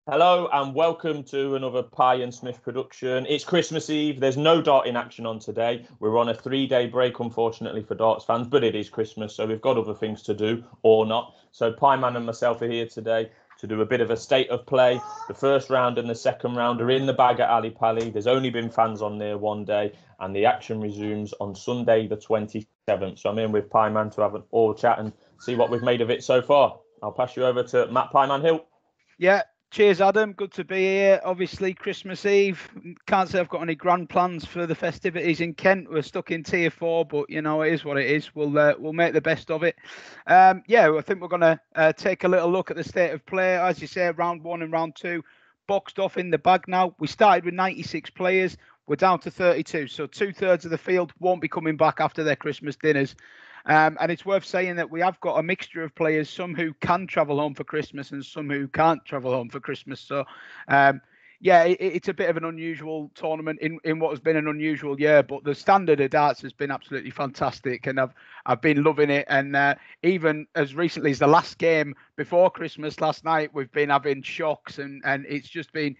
Hello and welcome to another Pie and Smith production. It's Christmas Eve. There's no darting action on today. We're on a 3-day break, unfortunately, for darts fans, but it is Christmas, so we've got other things to do, or not. So Pie Man and myself are here today to do a bit of a state of play. The first round and the second round are in the bag at Ali Pali. There's only been fans on there one day, and the action resumes on Sunday the 27th. So I'm in with Pie Man to have an all chat and see what we've made of it so far. I'll pass you over to Matt Pie Man Hill. Yeah, cheers, Adam. Good to be here. Obviously, Christmas Eve. Can't say I've got any grand plans for the festivities in Kent. We're stuck in Tier 4, but you know it is what it is. We'll make the best of it. Yeah, I think we're going to take a little look at the state of play. As you say, round 1 and round 2 boxed off in the bag now. We started with 96 players. We're down to 32, so 2/3 of the field won't be coming back after their Christmas dinners. And it's worth saying that we have got a mixture of players, some who can travel home for Christmas and some who can't travel home for Christmas. So, yeah, it's a bit of an unusual tournament in what has been an unusual year. But the standard of darts has been absolutely fantastic, and I've been loving it. And even as recently as the last game before Christmas last night, we've been having shocks, and it's just been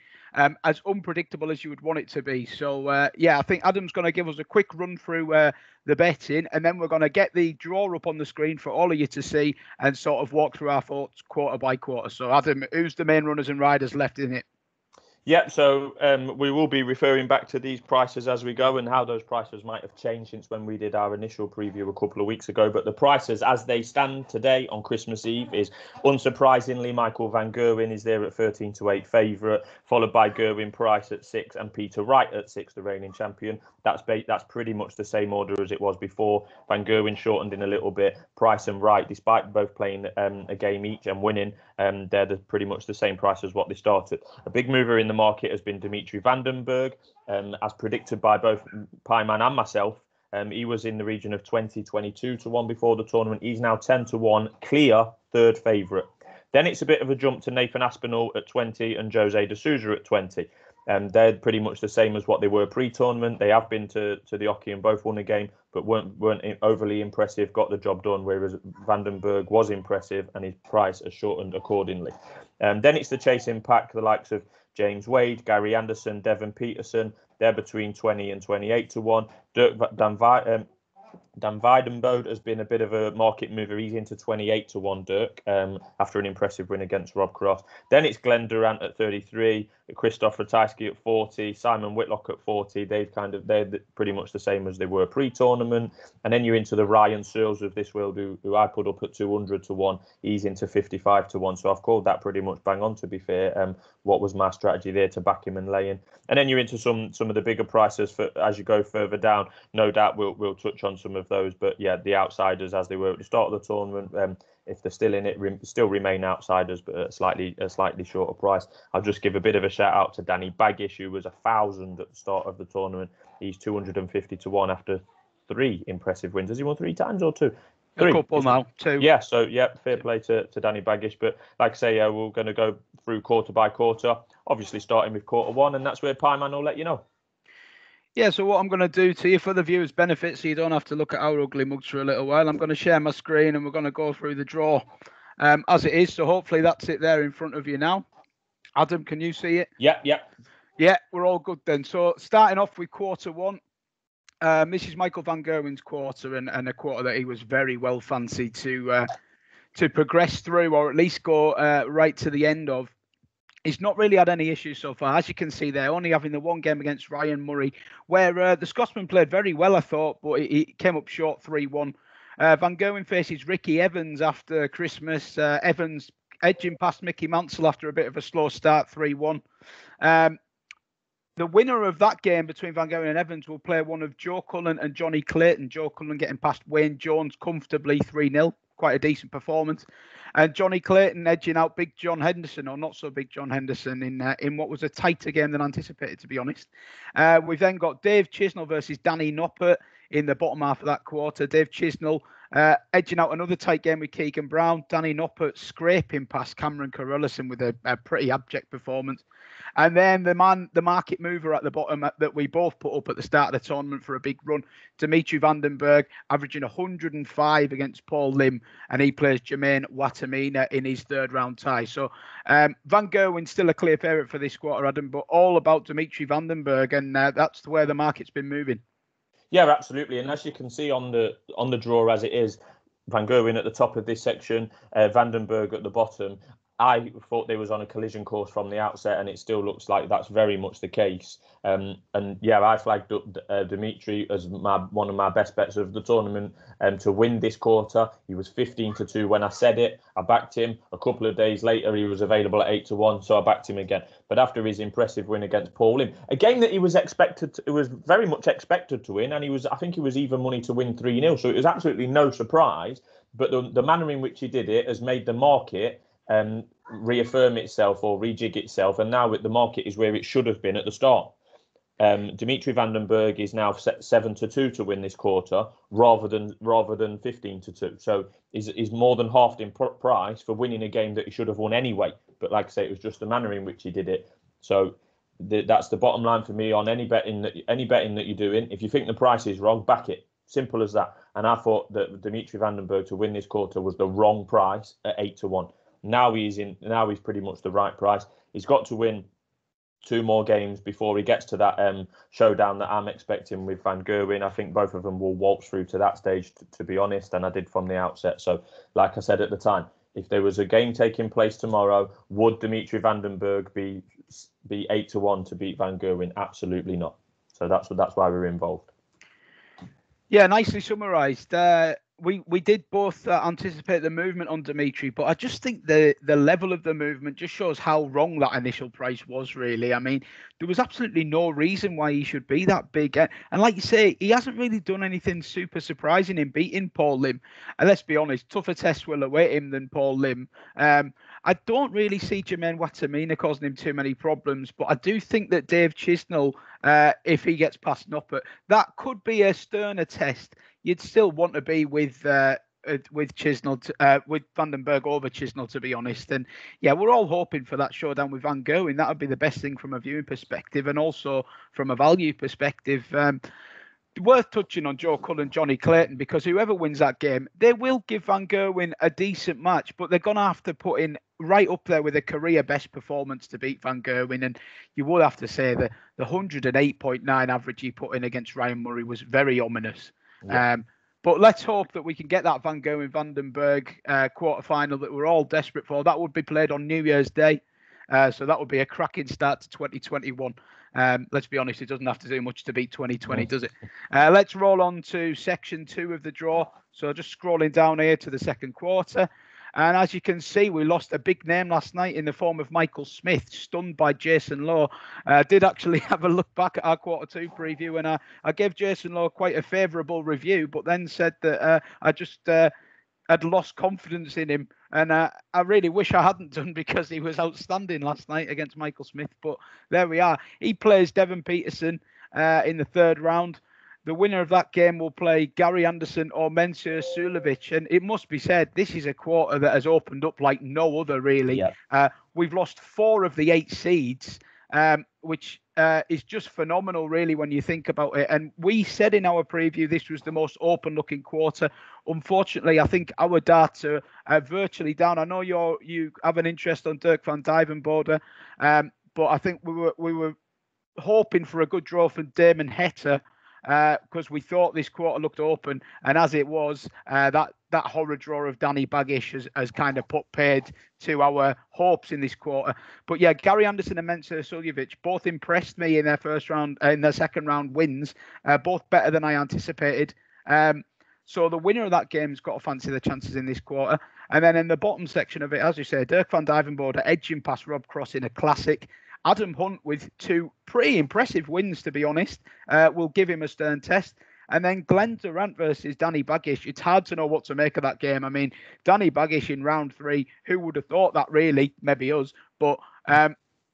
as unpredictable as you would want it to be. So, yeah, I think Adam's going to give us a quick run through the betting, and then we're going to get the draw up on the screen for all of you to see and sort of walk through our thoughts quarter by quarter. So, Adam, who's the main runners and riders left in it? Yeah, so we will be referring back to these prices as we go and how those prices might have changed since when we did our initial preview a couple of weeks ago. But the prices as they stand today on Christmas Eve is, unsurprisingly, Michael van Gerwen is there at 13-8 favourite, followed by Gerwin Price at 6 and Peter Wright at 6, the reigning champion. That's pretty much the same order as it was before. Van Gerwen shortened in a little bit. Price and Wright, despite both playing a game each and winning, they're pretty much the same price as what they started. A big mover in the market has been Dimitri Vandenberg, as predicted by both Pieman and myself. He was in the region of 22 to 1 before the tournament. He's now 10 to 1, clear third favourite. Then it's a bit of a jump to Nathan Aspinall at 20 and Jose de Souza at 20. They're pretty much the same as what they were pre-tournament. They have been to the Hockey and both won a game, but weren't overly impressive, got the job done, whereas Vandenberg was impressive and his price has shortened accordingly. Then it's the chasing pack, the likes of James Wade, Gary Anderson, Devon Peterson. They're between 20 and 28 to 1. Dirk Dan Weidenbode has been a bit of a market mover. He's into 28 to 1, Dirk, after an impressive win against Rob Cross. Then it's Glenn Durant at 33, Christoph Ratajski at 40, Simon Whitlock at 40. They're pretty much the same as they were pre-tournament. And then you're into the Ryan Searles of this world, who I put up at 200 to 1. He's into 55 to 1. So I've called that pretty much bang on, to be fair. What was my strategy there to back him and lay in? And then you're into some of the bigger prices for as you go further down. No doubt we'll touch on some of those, but yeah, the outsiders as they were at the start of the tournament, if they're still in it, still remain outsiders, but at a slightly shorter price. I'll just give a bit of a shout out to Danny Baggish, who was 1,000 at the start of the tournament. He's 250 to 1 after 3 impressive wins. Has he won 3 times or 2? 3. A couple now, 2. Yeah, so yeah, fair play to Danny Baggish. But like I say, we're going to go through quarter by quarter, obviously starting with quarter 1, and that's where Pieman will let you know. Yeah, so what I'm going to do to you for the viewers' benefit, so you don't have to look at our ugly mugs for a little while, I'm going to share my screen and we're going to go through the draw as it is. So hopefully that's it there in front of you now. Adam, can you see it? Yeah. Yeah, we're all good then. So starting off with quarter 1, this is Michael van Gerwen's quarter and a quarter that he was very well fancied to progress through, or at least go right to the end of. He's not really had any issues so far. As you can see there, only having the one game against Ryan Murray, where the Scotsman played very well, I thought, but he came up short 3-1. Van Gerwen faces Ricky Evans after Christmas. Evans edging past Mickey Mansell after a bit of a slow start, 3-1. The winner of that game between Van Gerwen and Evans will play one of Joe Cullen and Johnny Clayton. Joe Cullen getting past Wayne Jones comfortably, 3-0. Quite a decent performance. And Johnny Clayton edging out Big John Henderson, or not so Big John Henderson, in what was a tighter game than anticipated, to be honest. We've then got Dave Chisnall versus Danny Nopper in the bottom half of that quarter. Dave Chisnall Edging out another tight game with Keegan Brown, Danny Nopper scraping past Cameron Carrullison with a pretty abject performance. And then the market mover at the bottom that we both put up at the start of the tournament for a big run, Dimitri Vandenberg, averaging 105 against Paul Lim, and he plays Jermaine Watamina in his third round tie. So Van Gerwen still a clear favourite for this quarter, Adam, but all about Dimitri Vandenberg, and that's where the market's been moving. Yeah, absolutely. And as you can see on the draw as it is, Van Gerwen at the top of this section, Vandenberg at the bottom. I thought they was on a collision course from the outset, and it still looks like that's very much the case. And yeah, I flagged up Dimitri as one of my best bets of the tournament to win this quarter. He was 15-2 when I said it. I backed him. A couple of days later, he was available at 8-1, so I backed him again. But after his impressive win against Paul Lim, a game that he was very much expected to win, and I think he was even money to win 3-0. So it was absolutely no surprise. But the manner in which he did it has made the market reaffirm itself or rejig itself, and now the market is where it should have been at the start. Dimitri Vandenberg is now set 7-2 to win this quarter, rather than 15-2. So is more than halved in price for winning a game that he should have won anyway. But like I say, it was just the manner in which he did it. So that's the bottom line for me on any betting that you're doing. If you think the price is wrong, back it. Simple as that. And I thought that Dimitri Vandenberg to win this quarter was the wrong price at 8-1. Now he's pretty much the right price. He's got to win 2 more games before he gets to that showdown that I'm expecting with Van Gerwen. I think both of them will waltz through to that stage, to be honest, and I did from the outset. So, like I said at the time, if there was a game taking place tomorrow, would Dimitri Vandenberg be 8-1 to beat Van Gerwen? Absolutely not. So that's why we're involved. Yeah, nicely summarised. We did both anticipate the movement on Dimitri, but I just think the level of the movement just shows how wrong that initial price was, really. I mean, there was absolutely no reason why he should be that big. And like you say, he hasn't really done anything super surprising in beating Paul Lim. And let's be honest, tougher tests will await him than Paul Lim. I don't really see Jermaine Watamina causing him too many problems, but I do think that Dave Chisnall, if he gets past Nopper, that could be a sterner test. You'd still want to be with Chisnall, with Vandenberg over Chisnall, to be honest. And yeah, we're all hoping for that showdown with Van Gerwen. That would be the best thing from a viewing perspective and also from a value perspective. Worth touching on Joe Cullen, Johnny Clayton, because whoever wins that game, they will give Van Gerwen a decent match, but they're going to have to put in right up there with a career best performance to beat Van Gerwen. And you would have to say that the 108.9 average he put in against Ryan Murray was very ominous. Yeah. But let's hope that we can get that Van Gerwen-Vandenberg quarter-final that we're all desperate for. That would be played on New Year's Day. So that would be a cracking start to 2021. Let's be honest, it doesn't have to do much to beat 2020, does it? Let's roll on to section 2 of the draw. So just scrolling down here to the second quarter. And as you can see, we lost a big name last night in the form of Michael Smith, stunned by Jason Lowe. Did actually have a look back at our quarter 2 preview, and I gave Jason Lowe quite a favourable review, but then said that I just had lost confidence in him. And I really wish I hadn't done, because he was outstanding last night against Michael Smith. But there we are. He plays Devon Peterson in the third round. The winner of that game will play Gary Anderson or Mensur Suljovic. And it must be said, this is a quarter that has opened up like no other, really. Yeah. We've lost 4 of the 8 seeds, which is just phenomenal, really, when you think about it. And we said in our preview this was the most open-looking quarter. Unfortunately, I think our darts are virtually down. I know you have an interest on Dirk van Dijvenbode, but I think we were hoping for a good draw from Damon Heta, because we thought this quarter looked open, and as it was, that horror draw of Danny Baggish has kind of put paid to our hopes in this quarter. But yeah, Gary Anderson and Mensur Suljovic both impressed me in their second round wins, both better than I anticipated. So the winner of that game's got to fancy the chances in this quarter. And then in the bottom section of it, as you say, Dirk van Dijvenbode edging past Rob Cross in a classic. Adam Hunt with 2 pretty impressive wins, to be honest, will give him a stern test. And then Glenn Durant versus Danny Baggish. It's hard to know what to make of that game. I mean, Danny Baggish in round 3, who would have thought that, really? Maybe us. But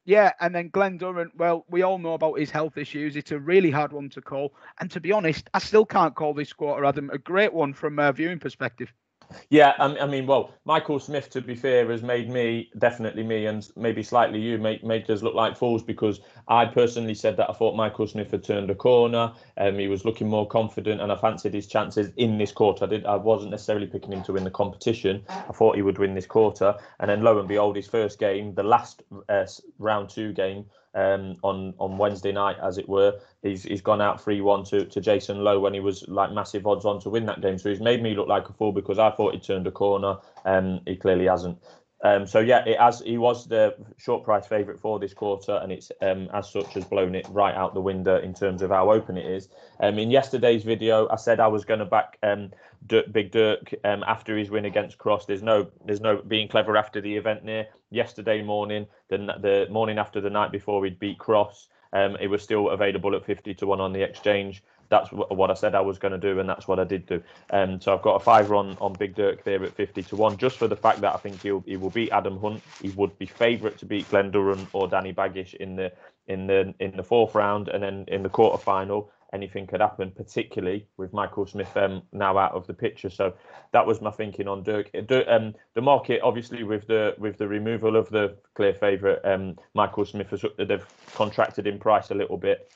Yeah, and then Glenn Durrant, well, we all know about his health issues. It's a really hard one to call. And to be honest, I still can't call this quarter, Adam, a great one from a viewing perspective. Yeah, I mean, well, Michael Smith, to be fair, has made me, definitely me, and maybe slightly you, made us look like fools, because I personally said that I thought Michael Smith had turned a corner. He was looking more confident, and I fancied his chances in this quarter. I wasn't necessarily picking him to win the competition. I thought he would win this quarter, and then lo and behold, his first game, the last round 2 game, on Wednesday night, as it were, he's gone out 3-1 to Jason Lowe when he was like massive odds on to win that game. So he's made me look like a fool, because I thought he turned a corner. He clearly hasn't. So yeah, he was the short price favourite for this quarter, and it's as such has blown it right out the window in terms of how open it is. In yesterday's video, I said I was going to back Big Dirk after his win against Cross. There's no being clever after the event near. Yesterday morning, the morning after the night before we'd beat Cross, it was still available at 50-1 on the exchange. That's what I said I was going to do, and that's what I did do. So I've got a fiver on Big Dirk there at 50-1, just for the fact that I think he will beat Adam Hunt. He would be favourite to beat Glenn Durrant or Danny Baggish in the fourth round, and then in the quarter final, anything could happen, particularly with Michael Smith now out of the picture. So that was my thinking on Dirk. The market, obviously, with the removal of the clear favourite, Michael Smith, they've contracted in price a little bit.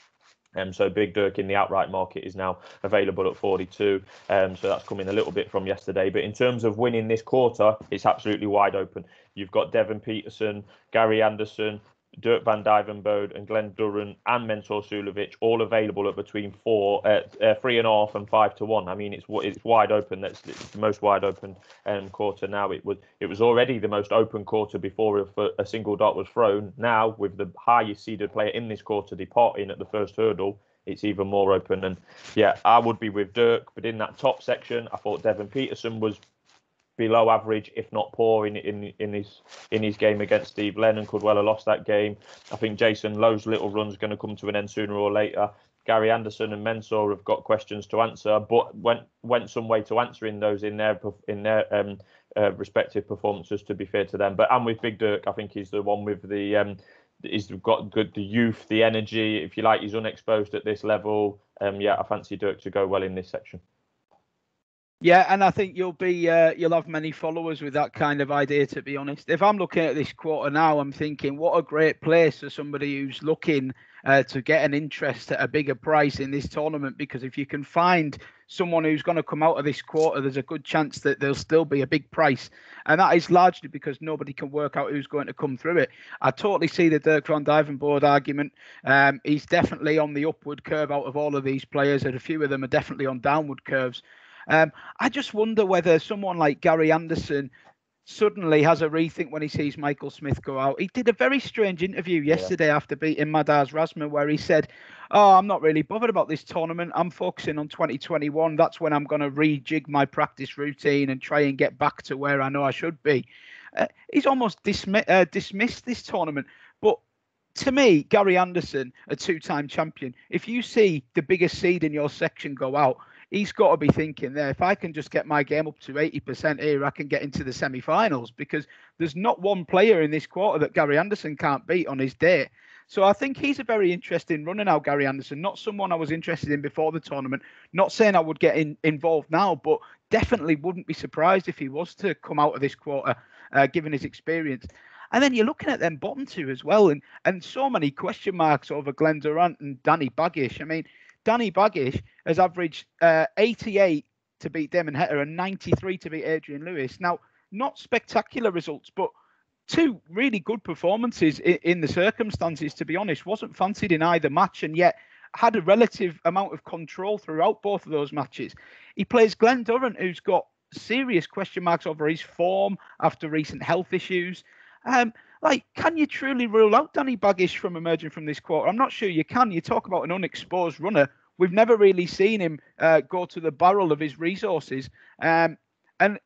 So Big Dirk in the outright market is now available at 42. So that's coming a little bit from yesterday. But in terms of winning this quarter, it's absolutely wide open. You've got Devon Peterson, Gary Anderson, Dirk van Dijvenbode and Glenn Durrant and Mentor Sulovic all available at between 3.5 and 5-1. I mean, it's wide open. It's the most wide open quarter now. It was already the most open quarter before a single dart was thrown. Now, with the highest seeded player in this quarter departing at the first hurdle, it's even more open. And yeah, I would be with Dirk, but in that top section, I thought Devon Peterson was below average, if not poor, in his game against Steve Lennon. Could well have lost that game. I think Jason Lowe's little run's going to come to an end sooner or later. Gary Anderson and Mensah have got questions to answer, but went some way to answering those in their respective performances, to be fair to them. But I'm with Big Dirk. I think he's the one with he's got the youth, the energy. If you like, he's unexposed at this level. Yeah, I fancy Dirk to go well in this section. Yeah, and I think you'll have many followers with that kind of idea, to be honest. If I'm looking at this quarter now, I'm thinking, what a great place for somebody who's looking to get an interest at a bigger price in this tournament, because if you can find someone who's going to come out of this quarter, there's a good chance that there'll still be a big price. And that is largely because nobody can work out who's going to come through it. I totally see the Dirk van Dijvenbode argument. He's definitely on the upward curve out of all of these players, and a few of them are definitely on downward curves. I just wonder whether someone like Gary Anderson suddenly has a rethink when he sees Michael Smith go out. He did a very strange interview yesterday after beating Madars Razman, where he said, I'm not really bothered about this tournament. I'm focusing on 2021. That's when I'm going to rejig my practice routine and try and get back to where I know I should be. He's almost dismissed this tournament. But to me, Gary Anderson, a two-time champion, if you see the biggest seed in your section go out, he's got to be thinking there, if I can just get my game up to 80% here, I can get into the semi-finals, because there's not one player in this quarter that Gary Anderson can't beat on his day. So I think he's a very interesting runner now, Gary Anderson, not someone I was interested in before the tournament. Not saying I would get involved now, but definitely wouldn't be surprised if he was to come out of this quarter, given his experience. And then you're looking at them bottom two as well, and so many question marks over Glenn Durrant and Danny Baggish. I mean, Danny Baggish has averaged 88 to beat Damon Heta and 93 to beat Adrian Lewis. Now, not spectacular results, but two really good performances in the circumstances, to be honest. Wasn't fancied in either match, and yet had a relative amount of control throughout both of those matches. He plays Glenn Durrant, who's got serious question marks over his form after recent health issues. Can you truly rule out Danny Baggish from emerging from this quarter? I'm not sure you can. You talk about an unexposed runner. We've never really seen him go to the barrel of his resources. And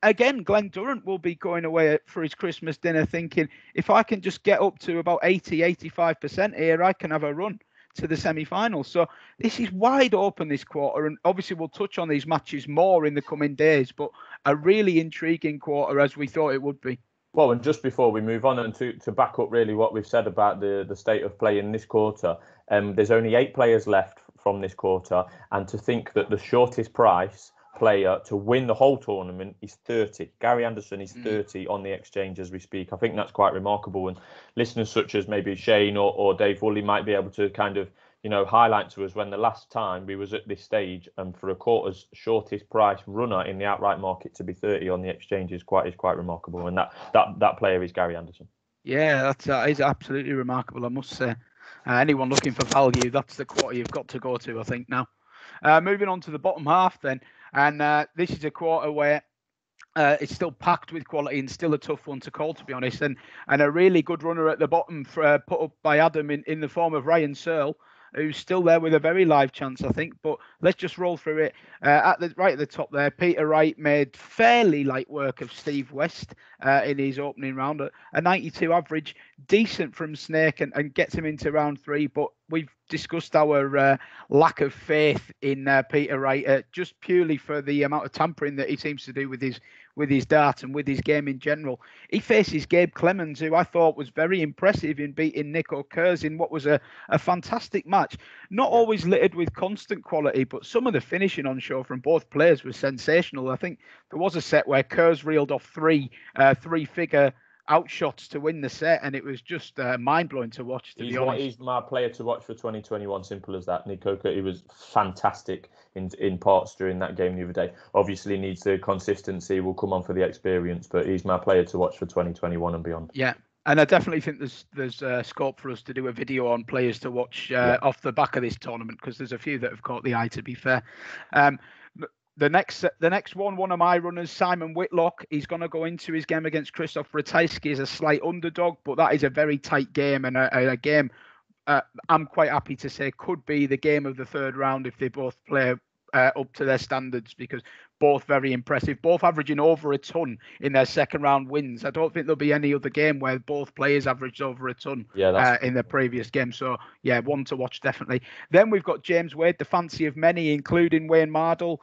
again, Glenn Durrant will be going away for his Christmas dinner thinking, if I can just get up to about 85% here, I can have a run to the semi-finals. So this is wide open this quarter. And obviously we'll touch on these matches more in the coming days, but a really intriguing quarter, as we thought it would be. Well, and just before we move on, and to back up really what we've said about the state of play in this quarter, there's only 8 players left from this quarter, and to think that the shortest price player to win the whole tournament is 30. Gary Anderson is 30 on the exchange as we speak. I think that's quite remarkable, and listeners such as maybe Shane or Dave Woolley might be able to kind of highlight to us when the last time we was at this stage, and for a quarter's shortest price runner in the outright market to be 30 on the exchange is quite remarkable, and that player is Gary Anderson. Yeah, that is absolutely remarkable, I must say. Anyone looking for value, that's the quarter you've got to go to, I think, now. Moving on to the bottom half then, and this is a quarter where it's still packed with quality and still a tough one to call, to be honest, and a really good runner at the bottom put up by Adam in the form of Ryan Searle, who's still there with a very live chance, I think. But let's just roll through it. Right at the top there, Peter Wright made fairly light work of Steve West in his opening round. A 92 average, decent from Snake, and gets him into round 3. But we've discussed our lack of faith in Peter Wright, just purely for the amount of tampering that he seems to do with his dart and with his game in general. He faces Gabe Clemens, who I thought was very impressive in beating Nico Kurz in what was a fantastic match. Not always littered with constant quality, but some of the finishing on show from both players was sensational. I think there was a set where Kurz reeled off three-figure outshots to win the set, and it was just mind-blowing to watch, to be honest. He's my player to watch for 2021, simple as that. Nico Kurz, he was fantastic in parts during that game the other day. Obviously needs the consistency, will come on for the experience, but he's my player to watch for 2021 and beyond. Yeah. And I definitely think there's scope for us to do a video on players to watch off the back of this tournament, because there's a few that have caught the eye, to be fair. The next one of my runners, Simon Whitlock, he's going to go into his game against Krzysztof Ratajski as a slight underdog, but that is a very tight game, and a game I'm quite happy to say could be the game of the third round if they both play up to their standards, because both very impressive, both averaging over a ton in their second round wins. I don't think there'll be any other game where both players averaged over a ton in the previous game. So yeah, one to watch definitely. Then we've got James Wade, the fancy of many, including Wayne Mardle.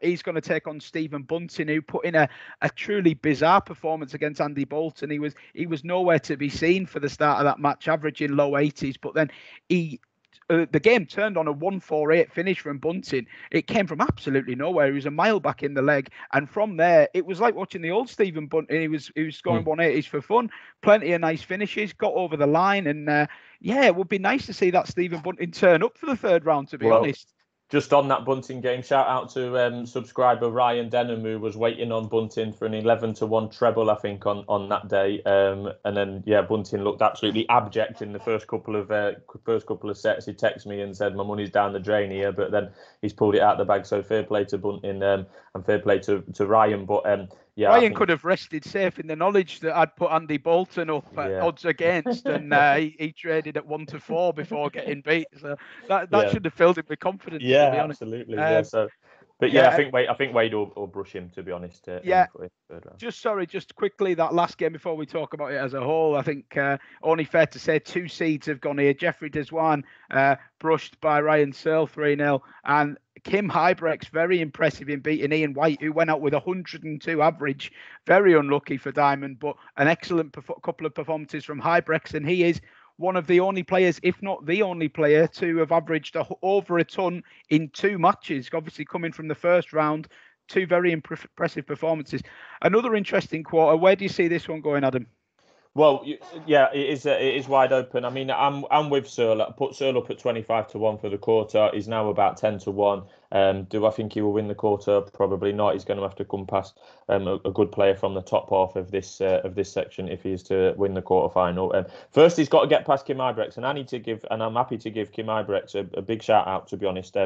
He's going to take on Stephen Bunting, who put in a truly bizarre performance against Andy Bolton. He was nowhere to be seen for the start of that match, averaging low 80s, but then the game turned on a 1-4-8 finish from Bunting. It came from absolutely nowhere. He was a mile back in the leg, and from there it was like watching the old Stephen Bunting. He was scoring 180s for fun, plenty of nice finishes, got over the line, and it would be nice to see that Stephen Bunting turn up for the third round, to be honest. Just on that Bunting game, shout out to subscriber Ryan Denham, who was waiting on Bunting for an 11-1 treble, I think, on that day. And then Bunting looked absolutely abject in the first couple of sets. He texted me and said, "My money's down the drain here," but then he's pulled it out the bag. So fair play to Bunting and fair play to Ryan. But Ryan could have rested safe in the knowledge that I'd put Andy Bolton up odds against, and he traded at 1-4 before getting beat. So that should have filled him with confidence. Yeah, to be honest. Absolutely. I think Wade will brush him, to be honest. Just quickly, that last game before we talk about it as a whole, I think only fair to say 2 seeds have gone here. Jeffrey Deswan brushed by Ryan Searle 3-0, and Kim Hybrex, very impressive in beating Ian White, who went out with 102 average. Very unlucky for Diamond, but an excellent couple of performances from Hybrex, and he is one of the only players, if not the only player, to have averaged over a ton in 2 matches, obviously coming from the first round. 2 very impressive performances. Another interesting quarter. Where do you see this one going, Adam? Well, it is wide open. I mean, I'm with Searle. I put Searle up at 25-1 for the quarter. He's now about 10-1. Do I think he will win the quarter? Probably not. He's going to have to come past a good player from the top half of this section if he is to win the quarter final. First, he's got to get past Kim Hybrex, and I'm happy to give Kim Hybrex a big shout out. To be honest,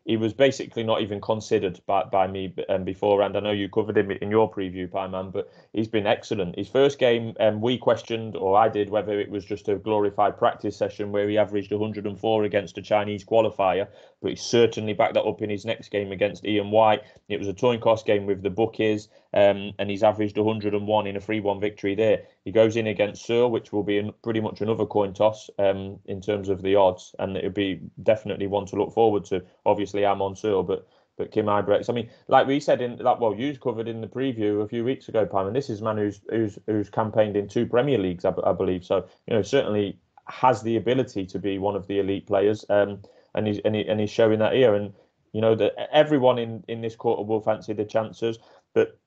he was basically not even considered by me before, and I know you covered him in your preview, Pieman, but he's been excellent. His first game, we questioned, or I did, whether it was just a glorified practice session where he averaged 104 against a Chinese qualifier, but he certainly backed that up in his next game against Ian White. It was a coin cost game with the bookies, and he's averaged 101 in a 3-1 victory there. He goes in against Searle, which will be pretty much another coin toss in terms of the odds, and it'll be definitely one to look forward to. Obviously, I'm on Searle, but But Kim Ibrex, I mean, like we said you covered in the preview a few weeks ago, Pam, and this is a man who's campaigned in 2 Premier Leagues, I believe. So certainly has the ability to be one of the elite players, and he's showing that here. And that everyone in this quarter will fancy the chances, but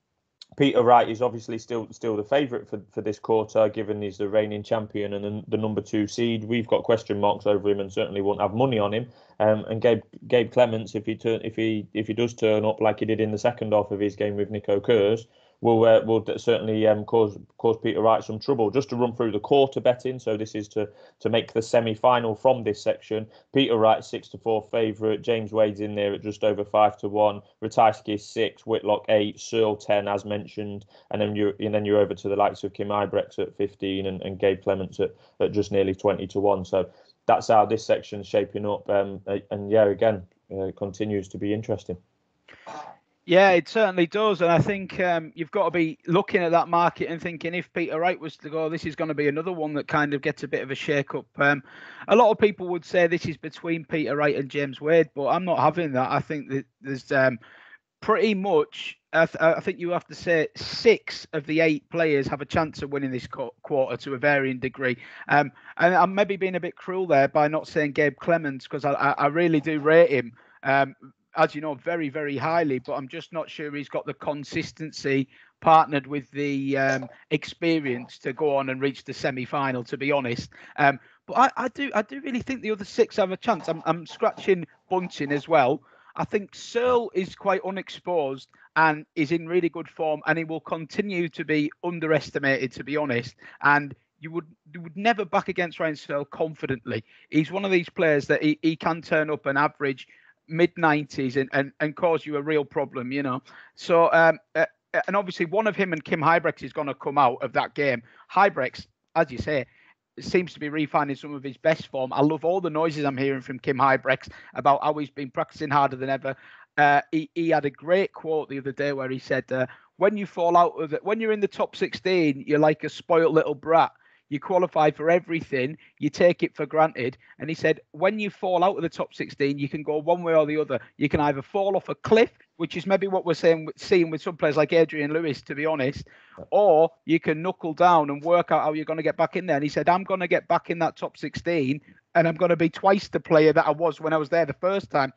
Peter Wright is obviously still the favourite for this quarter, given he's the reigning champion and the number 2 seed. We've got question marks over him and certainly won't have money on him. And Gabe Clements, if he does turn up like he did in the second half of his game with Nico Kurz, will certainly cause Peter Wright some trouble. Just to run through the quarter betting, so this is to make the semi-final from this section. Peter Wright 6-4 favourite. James Wade's in there at just over 5-1. Ratajski 6, Whitlock 8, Searle 10 as mentioned, and then you're over to the likes of Kim Ibrex at 15 and Gabe Clements at just nearly 20-1. So that's how this section's shaping up. Again, it continues to be interesting. Yeah, it certainly does. And I think you've got to be looking at that market and thinking, if Peter Wright was to go, this is going to be another one that kind of gets a bit of a shake-up. A lot of people would say this is between Peter Wright and James Wade, but I'm not having that. I think that there's pretty much, I think you have to say 6 of the 8 players have a chance of winning this quarter to a varying degree. And I'm maybe being a bit cruel there by not saying Gabe Clements, because I really do rate him. As you know, very, very highly, but I'm just not sure he's got the consistency partnered with the experience to go on and reach the semi-final, to be honest. But I do really think the other 6 have a chance. I'm scratching Bunting as well. I think Searle is quite unexposed and is in really good form, and he will continue to be underestimated, to be honest. And you would never back against Ryan Searle confidently. He's one of these players that he can turn up and average mid-90s and cause you a real problem, So, and obviously one of him and Kim Ibrex is going to come out of that game. Ibrex, as you say, seems to be refining some of his best form. I love all the noises I'm hearing from Kim Ibrex about how he's been practicing harder than ever. He had a great quote the other day where he said, when you fall out of it, when you're in the top 16, you're like a spoiled little brat. You qualify for everything. You take it for granted. And he said, when you fall out of the top 16, you can go one way or the other. You can either fall off a cliff, which is maybe what we're seeing with some players like Adrian Lewis, to be honest, or you can knuckle down and work out how you're going to get back in there. And he said, I'm going to get back in that top 16, and I'm going to be twice the player that I was when I was there the first time.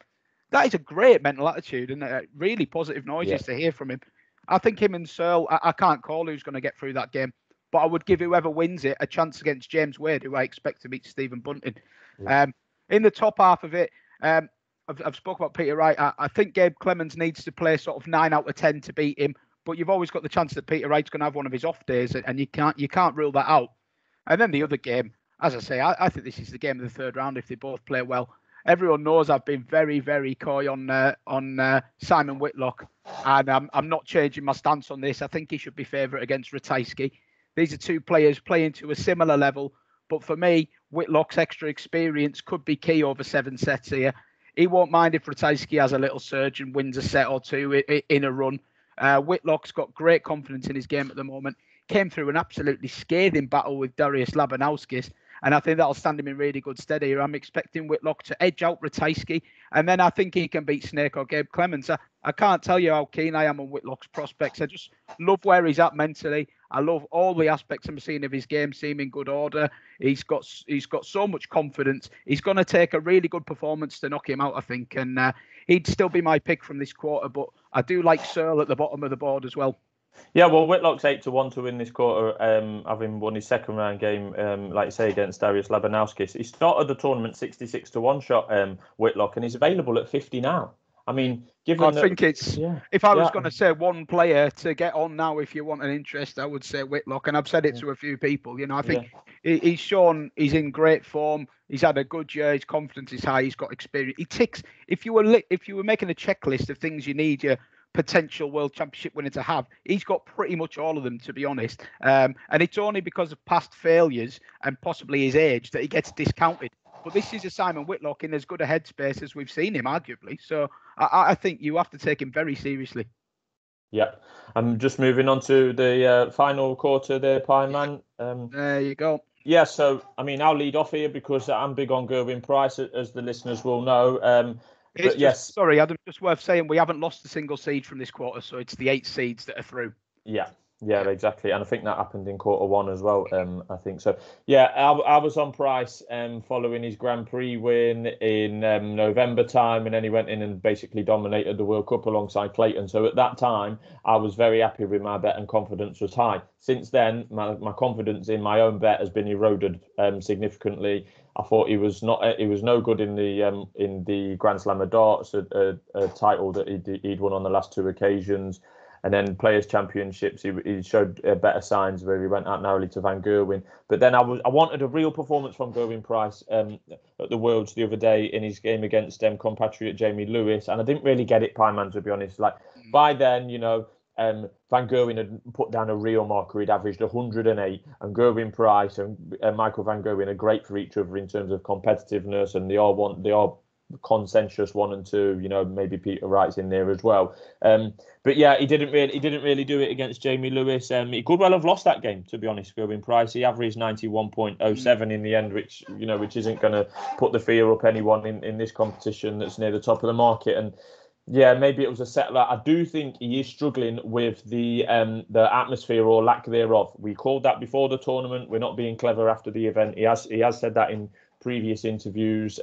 That is a great mental attitude and really positive noises to hear from him. I think him and Searle, I can't call who's going to get through that game. But I would give whoever wins it a chance against James Wade, who I expect to beat Stephen Bunting. Yeah. In the top half of it, I've spoke about Peter Wright. I think Gabe Clements needs to play sort of 9 out of 10 to beat him. But you've always got the chance that Peter Wright's going to have one of his off days, and you can't rule that out. And then the other game, as I say, I think this is the game of the third round if they both play well. Everyone knows I've been very, very coy on Simon Whitlock, and I'm not changing my stance on this. I think he should be favourite against Ratajski. These are 2 players playing to a similar level. But for me, Whitlock's extra experience could be key over 7 sets here. He won't mind if Ratajski has a little surge and wins a set or 2 in a run. Whitlock's got great confidence in his game at the moment. Came through an absolutely scathing battle with Darius Labanauskis. And I think that'll stand him in really good stead here. I'm expecting Whitlock to edge out Ratajski. And then I think he can beat Snake or Gabe Clements. I can't tell you how keen I am on Whitlock's prospects. I just love where he's at mentally. I love all the aspects I'm seeing of his game seem in good order. He's got so much confidence. He's going to take a really good performance to knock him out, I think. And he'd still be my pick from this quarter. But I do like Searle at the bottom of the board as well. Yeah, well, Whitlock's 8-1 to win this quarter, having won his second round game, like you say, against Darius Labanauskis. He started the tournament 66-1 shot, Whitlock, and he's available at 50 now. I mean, given think it's if I was going to say one player to get on now, if you want an interest, I would say Whitlock, and I've said it to a few people. I think he's shown he's in great form. He's had a good year. His confidence is high. He's got experience. He ticks. If you were making a checklist of things you need your potential World Championship winner to have, he's got pretty much all of them, to be honest. And it's only because of past failures and possibly his age that he gets discounted. But this is a Simon Whitlock in as good a headspace as we've seen him, arguably. So I think you have to take him very seriously. Yeah. I'm just moving on to the final quarter there, Pie Man. There you go. Yeah, so, I mean, I'll lead off here because I'm big on Gerwin Price, as the listeners will know. It's But yes, sorry, Adam, just worth saying we haven't lost a single seed from this quarter, so it's the 8 seeds that are through. yeah, yeah, exactly. And I think that happened in quarter one as well. I think so. Yeah, I was on Price following his Grand Prix win in November time, and then he went in and basically dominated the World Cup alongside Clayton. So at that time, I was very happy with my bet and confidence was high. Since then, my confidence in my own bet has been eroded significantly. I thought he was no good in the Grand Slam of Darts, a title that he'd won on the last two occasions. And then Players' Championships, he showed better signs where he went out narrowly to Van Gerwen. But then I wanted a real performance from Gerwin Price at the Worlds the other day in his game against compatriot Jamie Lewis, and I didn't really get it, Pieman, to be honest. Like by then, Van Gerwen had put down a real marker. He'd averaged 108, and Gerwin Price and Michael Van Gerwen are great for each other in terms of competitiveness, and they are consensus 1 and 2. Maybe Peter Wright's in there as well. But yeah, he didn't really do it against Jamie Lewis. He could well have lost that game, to be honest. Gerwin Price, he averaged 91.07 in the end, which isn't going to put the fear up anyone in this competition that's near the top of the market. And yeah, maybe it was a settler. I do think he is struggling with the atmosphere or lack thereof. We called that before the tournament. We're not being clever after the event. He has said that in previous interviews.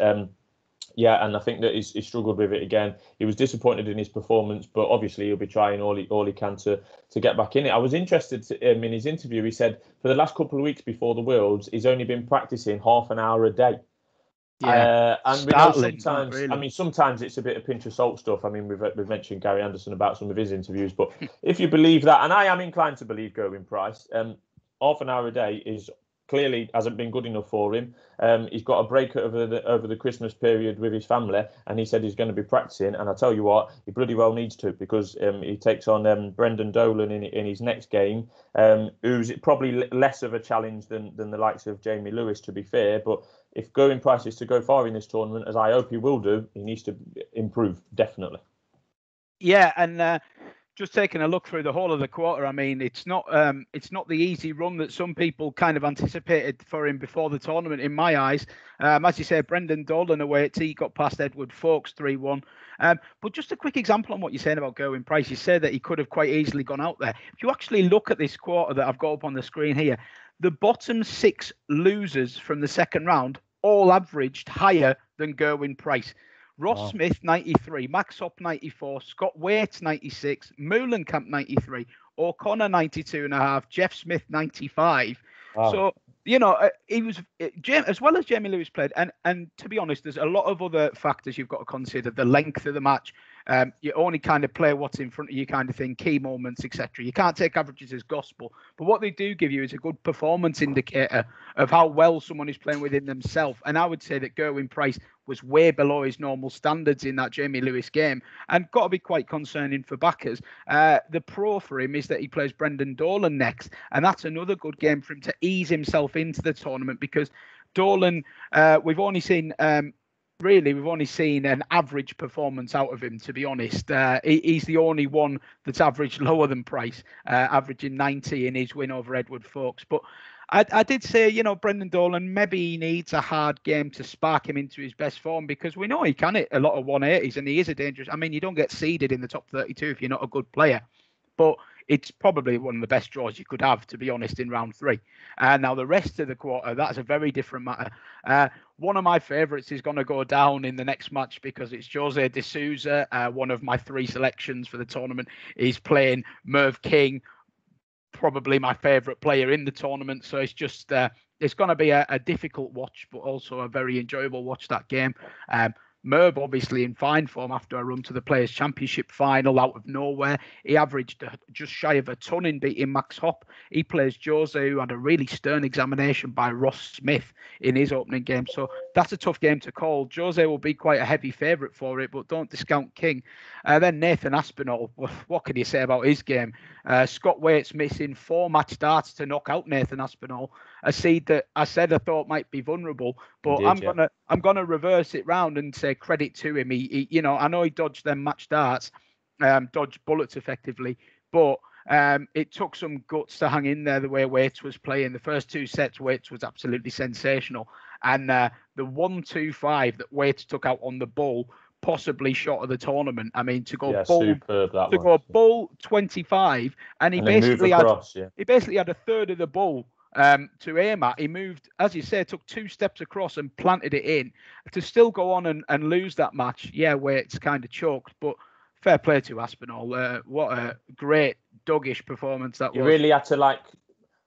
Yeah, and I think that he struggled with it again. He was disappointed in his performance, but obviously he'll be trying all he can to get back in it. I was interested in his interview. He said for the last couple of weeks before the Worlds, he's only been practicing half an hour a day. Yeah, and we know sometimes. Really. I mean, sometimes it's a bit of pinch of salt stuff. I mean, we've mentioned Gary Anderson about some of his interviews, but if you believe that, and I am inclined to believe Gerwin Price, half an hour a day is clearly hasn't been good enough for him. He's got a break over the Christmas period with his family, and he said he's going to be practicing. And I tell you what, he bloody well needs to, because he takes on Brendan Dolan in his next game, who's probably less of a challenge than the likes of Jamie Lewis, to be fair. But if Gerwin Price is to go far in this tournament, as I hope he will do, he needs to improve, definitely. Yeah, and just taking a look through the whole of the quarter, I mean, it's not the easy run that some people kind of anticipated for him before the tournament, in my eyes. As you say, Brendan Dolan away at T got past Edward Fawkes 3-1. But just a quick example on what you're saying about Gerwin Price. You said that he could have quite easily gone out there. If you actually look at this quarter that I've got up on the screen here, the bottom 6 losers from the second round all averaged higher than Gerwin Price. Ross Smith, 93, Max Hopp, 94, Scott Waite, 96, Moulenkamp, 93, O'Connor, 92.5, Jeff Smith, 95. Wow. So, he was, as well as Jamie Lewis played, and to be honest, there's a lot of other factors you've got to consider. The length of the match, you only kind of play what's in front of you kind of thing, key moments, etc. You can't take averages as gospel, but what they do give you is a good performance indicator of how well someone is playing within themselves. And I would say that Gerwin Price was way below his normal standards in that Jamie Lewis game, and got to be quite concerning for backers. The pro for him is that he plays Brendan Dolan next, and that's another good game for him to ease himself into the tournament, because Dolan, we've only seen an average performance out of him, to be honest. He's the only one that's averaged lower than Price, averaging 90 in his win over Edward Fawkes. But I did say, Brendan Dolan, maybe he needs a hard game to spark him into his best form, because we know he can hit a lot of 180s, and he is a dangerous. I mean, you don't get seeded in the top 32 if you're not a good player, but it's probably one of the best draws you could have, to be honest, in round 3. Now, the rest of the quarter, that's a very different matter. One of my favourites is going to go down in the next match, because it's Jose de Souza, one of my 3 selections for the tournament. He's playing Merv King, probably my favourite player in the tournament. So it's just it's going to be a difficult watch, but also a very enjoyable watch, that game. Merv obviously in fine form after a run to the Players' Championship final out of nowhere. He averaged just shy of a ton in beating Max Hopp. He plays Jose, who had a really stern examination by Ross Smith in his opening game. So that's a tough game to call. Jose will be quite a heavy favourite for it, but don't discount King. Then Nathan Aspinall, what can you say about his game? Scott Waite's missing 4 match starts to knock out Nathan Aspinall, a seed that I said I thought might be vulnerable, but I'm gonna reverse it round and say credit to him. He I know he dodged them match darts, dodged bullets effectively, but it took some guts to hang in there the way Waite was playing. The first 2 sets, Waite was absolutely sensational, and the 1-2-5 that Waite took out on the ball possibly shot of the tournament. I mean, to go superb that to was. go bull 25, and he basically had a third of the bull to aim at. He moved, as you say, took 2 steps across and planted it in to still go on and lose that match. Yeah, where it's kind of choked, but fair play to Aspinall. What a great doggish performance that was. He really had to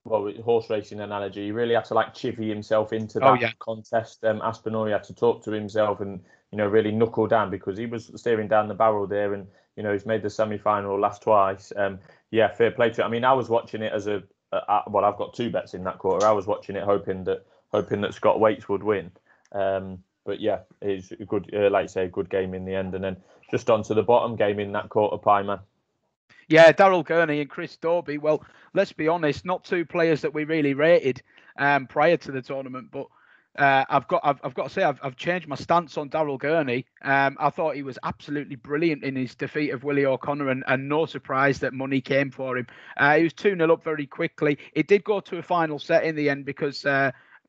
horse racing analogy. He really had to chivvy himself into that contest. Aspinall, he had to talk to himself and really knuckle down, because he was staring down the barrel there, and he's made the semi-final last twice. Fair play to it. I mean, I was watching it as I've got 2 bets in that quarter. I was watching it hoping that Scott Waits would win. But yeah, it's a good, like you say, a good game in the end. And then just on to the bottom game in that quarter, Pie Man. Yeah, Darryl Gurney and Chris Dobey. Well, let's be honest, not 2 players that we really rated prior to the tournament. But I've got to say, I've changed my stance on Darryl Gurney. I thought he was absolutely brilliant in his defeat of Willie O'Connor, and no surprise that money came for him. He was 2-0 up very quickly. It did go to a final set in the end, because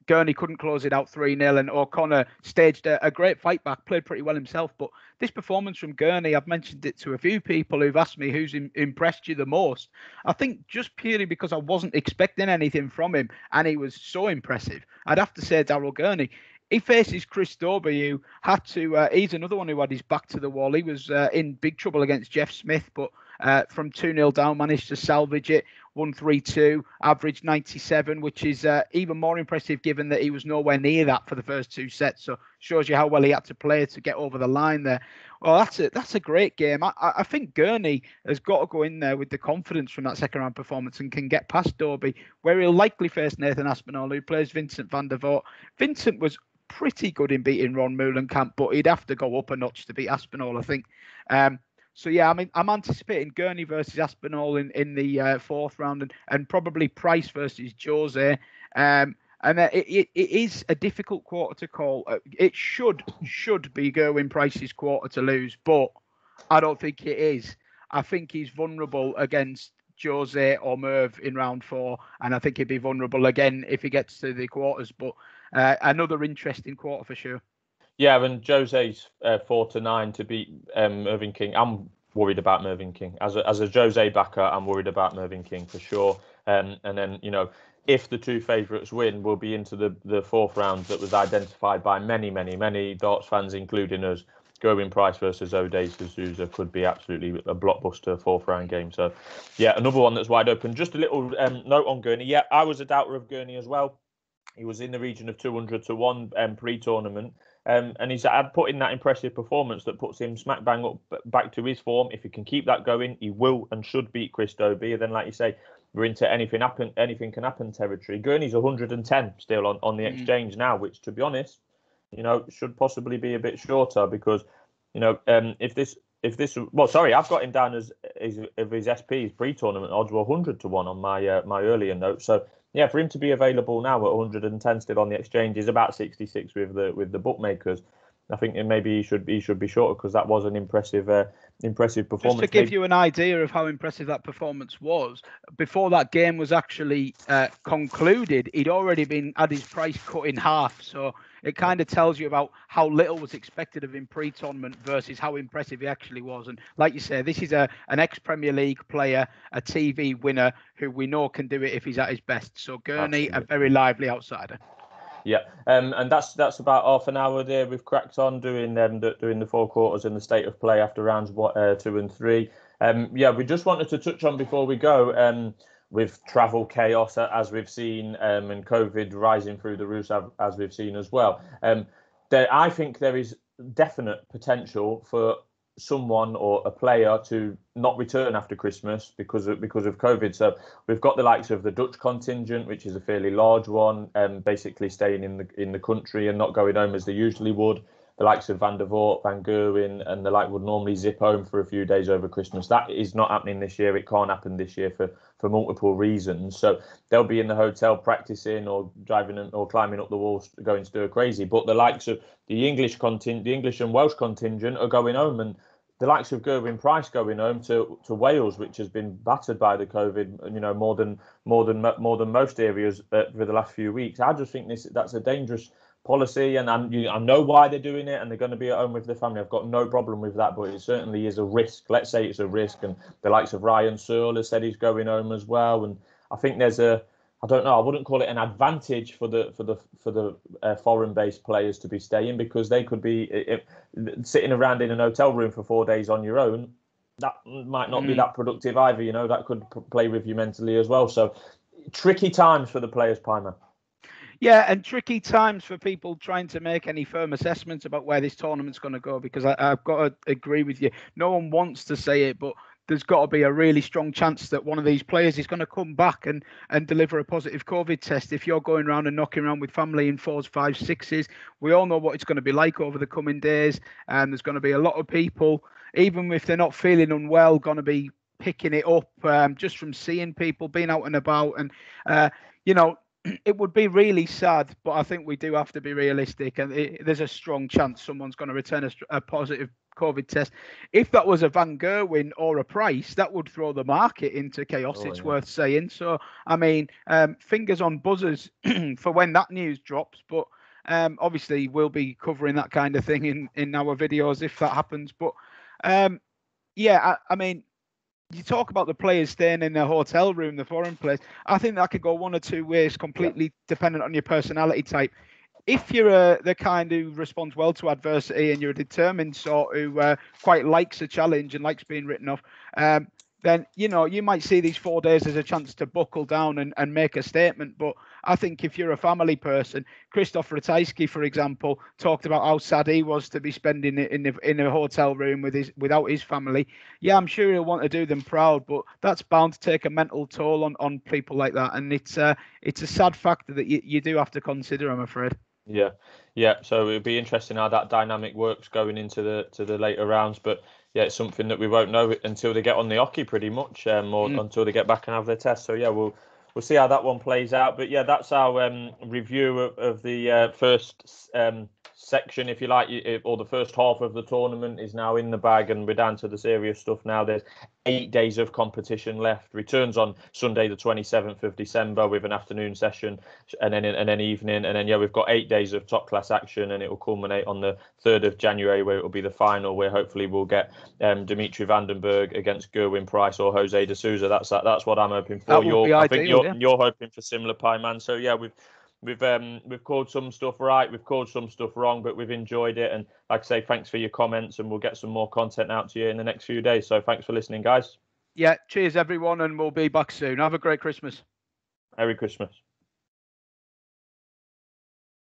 Gurney couldn't close it out 3-0, and O'Connor staged a great fight back, played pretty well himself. But this performance from Gurney, I've mentioned it to a few people who've asked me who's impressed you the most. I think just purely because I wasn't expecting anything from him, and he was so impressive, I'd have to say Darryl Gurney. He faces Chris Dobey, who had to, he's another one who had his back to the wall. He was in big trouble against Jeff Smith, but from 2-0 down, managed to salvage it. 1-3-2, average 97, which is even more impressive given that he was nowhere near that for the first 2 sets. So shows you how well he had to play to get over the line there. Well, that's a great game. I think Gurney has got to go in there with the confidence from that second round performance and can get past Dobey, where he'll likely face Nathan Aspinall, who plays Vincent van der Voort. Vincent was pretty good in beating Ron Meulenkamp, but he'd have to go up a notch to beat Aspinall, I think. So yeah, I mean, I'm anticipating Gurney versus Aspinall in the 4th round, and probably Price versus Jose. And it is a difficult quarter to call. It should be Gerwin Price's quarter to lose, but I don't think it is. I think he's vulnerable against Jose or Merv in round 4, and I think he'd be vulnerable again if he gets to the quarters. But another interesting quarter for sure. Yeah, and Jose's 4-9 to beat Mervyn King. I'm worried about Mervyn King. As a Jose backer, I'm worried about Mervyn King for sure. And then, if the 2 favourites win, we'll be into the 4th round that was identified by many darts fans, including us. Gerwin Price versus O'Day Sousa could be absolutely a blockbuster 4th round game. So, yeah, another one that's wide open. Just a little note on Gurney. Yeah, I was a doubter of Gurney as well. He was in the region of 200 to 1 pre-tournament. And he's put in that impressive performance that puts him smack bang up back to his form. If he can keep that going, he will and should beat Chris Dobey. And then, like you say, we're into anything can happen territory. Gurney's 110 still on the exchange now, which, to be honest, should possibly be a bit shorter, because, if this, I've got him down as his SP's pre-tournament odds were 100 to 1 on my earlier notes. So, yeah, for him to be available now at 110 still on the exchange is about 66 with the bookmakers. I think maybe he should be shorter, because that was an impressive performance. Just to give you an idea of how impressive that performance was, before that game was actually concluded, he'd already had his price cut in half. So it kind of tells you about how little was expected of him pre-tournament versus how impressive he actually was. And like you say, this is an ex-Premier League player, a TV winner who we know can do it if he's at his best. So Gurney, a very lively outsider. Yeah, and that's about half an hour there. We've cracked on doing the 4 quarters and the state of play after rounds 2 and 3. We just wanted to touch on before we go, with travel chaos as we've seen, and COVID rising through the roof as we've seen as well. I think there is definite potential for someone or a player to not return after Christmas because of COVID. So we've got the likes of the Dutch contingent, which is a fairly large one, basically staying in the country and not going home as they usually would. The likes of Van der Voort, Van Gerwen, and the like would normally zip home for a few days over Christmas. That is not happening this year. It can't happen this year for multiple reasons. So they'll be in the hotel practicing or driving or climbing up the walls, going stir crazy. But the likes of the English and Welsh contingent are going home, and the likes of Gerwin Price going home to Wales, which has been battered by the COVID, more than most areas for the last few weeks. I just think that's a dangerous policy, and I know why they're doing it, and they're going to be at home with their family. I've got no problem with that, but it certainly is a risk. Let's say it's a risk, and the likes of Ryan Searle has said he's going home as well. And I think there's I don't know, I wouldn't call it an advantage for the foreign-based players to be staying, because they could be sitting around in an hotel room for 4 days on your own. That might not be that productive either. You know, that could play with you mentally as well. So tricky times for the players, Pyman. Yeah, and tricky times for people trying to make any firm assessments about where this tournament's going to go, because I've got to agree with you. No one wants to say it, but there's got to be a really strong chance that one of these players is going to come back and deliver a positive COVID test. If you're going around and knocking around with family in 4s, 5s, 6s, we all know what it's going to be like over the coming days. And there's going to be a lot of people, even if they're not feeling unwell, going to be picking it up just from seeing people being out and about. And, you know, it would be really sad, but I think we do have to be realistic, and there's a strong chance someone's going to return a positive COVID test. If that was a Van Gerwen or a Price, that would throw the market into chaos. It's worth saying. So, I mean, fingers on buzzers for when that news drops, but obviously we'll be covering that kind of thing in our videos if that happens. But yeah, I mean, you talk about the players staying in their hotel room, the foreign players. I think that could go one or two ways, completely dependent on your personality type. If you're the kind who responds well to adversity, and you're a determined sort who quite likes a challenge and likes being written off, then, you know, you might see these 4 days as a chance to buckle down and make a statement. But I think if you're a family person, Christoph Ratajski, for example, talked about how sad he was to be spending it in a hotel room without his family. Yeah, I'm sure he'll want to do them proud, but that's bound to take a mental toll on people like that. And it's a sad factor that you do have to consider, I'm afraid. Yeah. So it'll be interesting how that dynamic works going into the later rounds. But yeah, it's something that we won't know until they get on the hockey, pretty much, or until they get back and have their test. So yeah, we'll see how that one plays out. But yeah, that's our review of the first section, if you like, or the first half of the tournament is now in the bag, and we're down to the serious stuff now. There's 8 days of competition left. Returns on Sunday the 27th of December with an afternoon session and then evening, and then yeah, we've got 8 days of top class action, and it will culminate on the 3rd of January, where it will be the final, where hopefully we'll get Dimitri Vandenberg against Gerwin Price or Jose de Souza. That's what I'm hoping for. I think you're hoping for similar, Pyman. So yeah, we've called some stuff right, we've called some stuff wrong, but we've enjoyed it. And like I say, thanks for your comments, and we'll get some more content out to you in the next few days. So thanks for listening, guys. Yeah, cheers everyone, and we'll be back soon. Have a great Christmas. Merry Christmas.